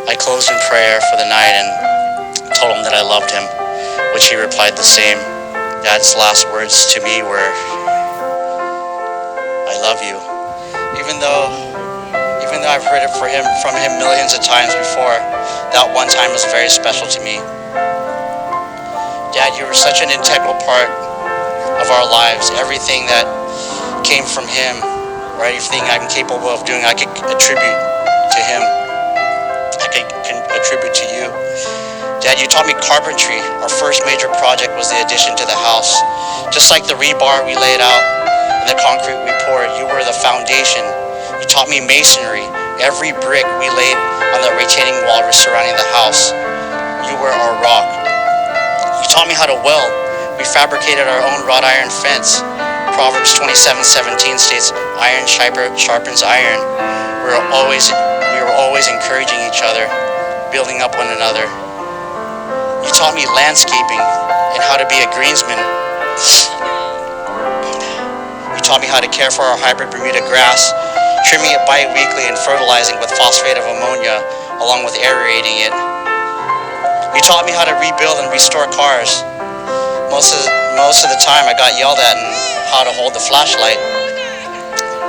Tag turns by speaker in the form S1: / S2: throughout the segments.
S1: I closed in prayer for the night and told him that I loved him, which he replied the same. Dad's last words to me were, I love you. Even though I've heard it from him millions of times before, that one time was very special to me. Dad, you were such an integral part of our lives. Everything that came from him, or anything I'm capable of doing, I could attribute to him. I could attribute to you. Dad, you taught me carpentry. Our first major project was the addition to the house. Just like the rebar we laid out and the concrete we poured, you were the foundation. You taught me masonry. Every brick we laid on the retaining wall surrounding the house, you were our rock. You taught me how to weld. We fabricated our own wrought iron fence. Proverbs 27:17 states, iron sharpens iron. We were always encouraging each other, building up one another. You taught me landscaping and how to be a greensman. You taught me how to care for our hybrid Bermuda grass, trimming it bi-weekly and fertilizing with phosphate of ammonia, along with aerating it. You taught me how to rebuild and restore cars. Most of the time I got yelled at and how to hold the flashlight.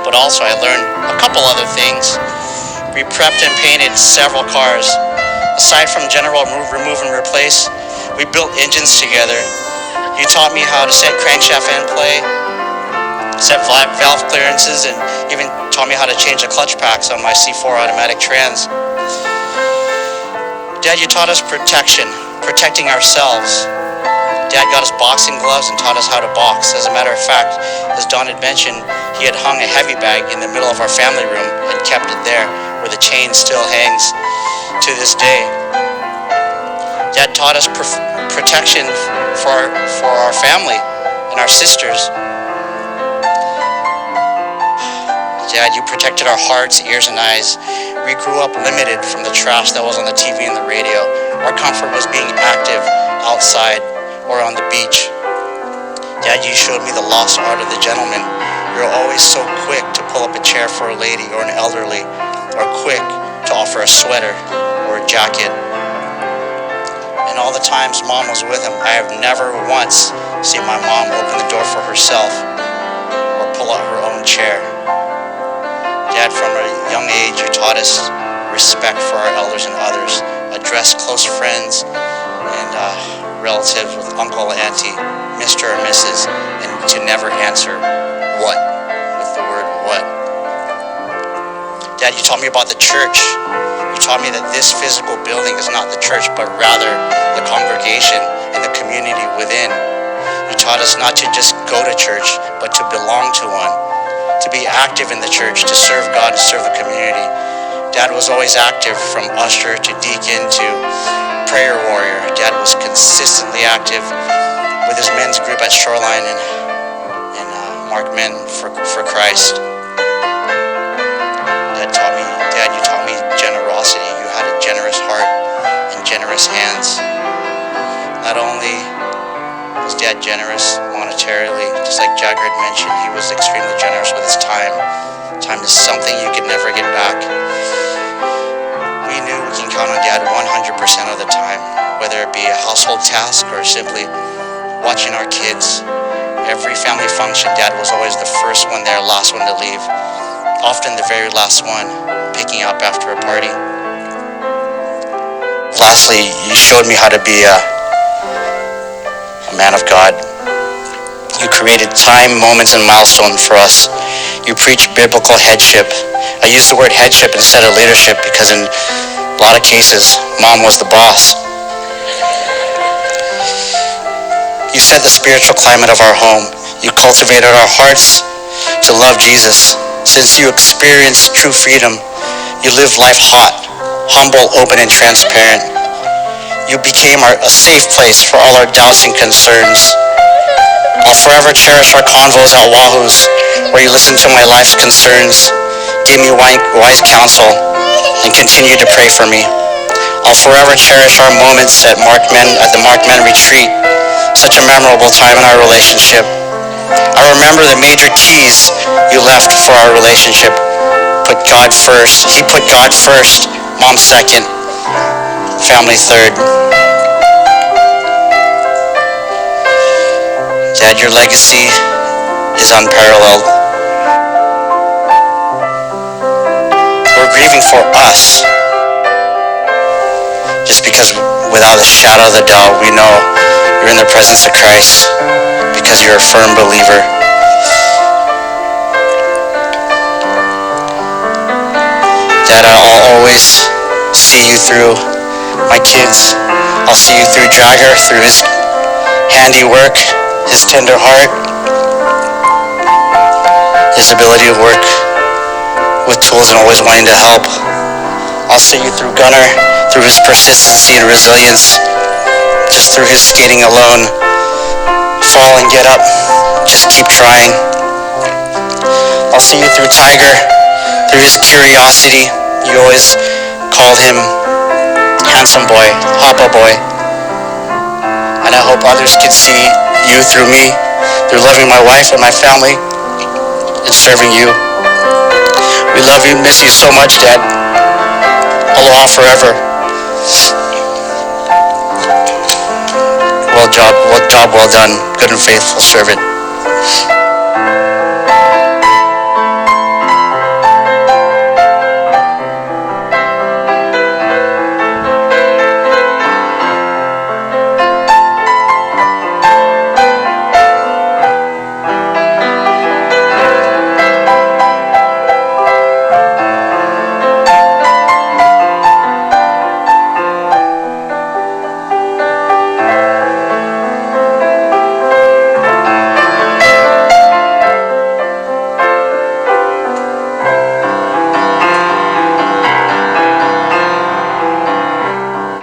S1: But also I learned a couple other things. We prepped and painted several cars. Aside from general remove and replace, we built engines together. You taught me how to set crankshaft end play, set valve clearances, and even taught me how to change the clutch packs on my C4 automatic trans. Dad, you taught us protecting ourselves. Dad got us boxing gloves and taught us how to box. As a matter of fact, as Don had mentioned, he had hung a heavy bag in the middle of our family room and kept it there, where the chain still hangs to this day. Dad taught us protection for our family and our sisters. Dad, you protected our hearts, ears, and eyes. We grew up limited from the trash that was on the TV and the radio. Our comfort was being active outside or on the beach. Dad, you showed me the lost art of the gentleman. You're always so quick to pull up a chair for a lady or an elderly, or quick to offer a sweater or a jacket. And all the times Mom was with him, I have never once seen my mom open the door for herself or pull out her own chair. Dad, from a young age, you taught us respect for our elders and others, address close friends and relatives with uncle, auntie, Mr. or Mrs., and to never answer what with the word what. Dad, you taught me about the church. You taught me that this physical building is not the church, but rather the congregation and the community within. You taught us not to just go to church, but to belong to one, to be active in the church, to serve God, to serve the community. Dad was always active, from usher to deacon to prayer warrior. Dad was consistently active with his men's group at Shoreline and Mark Men for Christ. Dad, you taught me generosity. You had a generous heart and generous hands. Not only was Dad generous monetarily, just like Jagger had mentioned, he was extremely generous with his time. Time is something you could never get back. We knew we can count on Dad 100% of the time, whether it be a household task or simply watching our kids. Every family function, Dad was always the first one there, last one to leave. Often the very last one, picking up after a party. Lastly, you showed me how to be a man of God. You created time, moments, and milestones for us. You preached biblical headship. I use the word headship instead of leadership because in a lot of cases, Mom was the boss. You set the spiritual climate of our home. You cultivated our hearts to love Jesus. Since you experienced true freedom, you lived life hot, humble, open, and transparent. You became a safe place for all our doubts and concerns. I'll forever cherish our convos at Wahoo's, where you listened to my life's concerns, gave me wise counsel, and continued to pray for me. I'll forever cherish our moments at the Mark Men retreat, such a memorable time in our relationship. I remember the major keys you left for our relationship. Put God first. He put God first, Mom second. family third. Dad, your legacy is unparalleled. We're grieving for us, just because without a shadow of a doubt, we know you're in the presence of Christ because you're a firm believer. Dad, I'll always see you through my kids. I'll see you through Jagger, through his handiwork, his tender heart, his ability to work with tools and always wanting to help. I'll see you through Gunnar, through his persistency and resilience, just through his skating alone, fall and get up, just keep trying. I'll see you through Tiger, through his curiosity. You always called him handsome boy, Hoppa boy. And I hope others can see you through me, through loving my wife and my family and serving you. We love you, miss you so much, Dad. Aloha forever. Well job well done, good and faithful servant.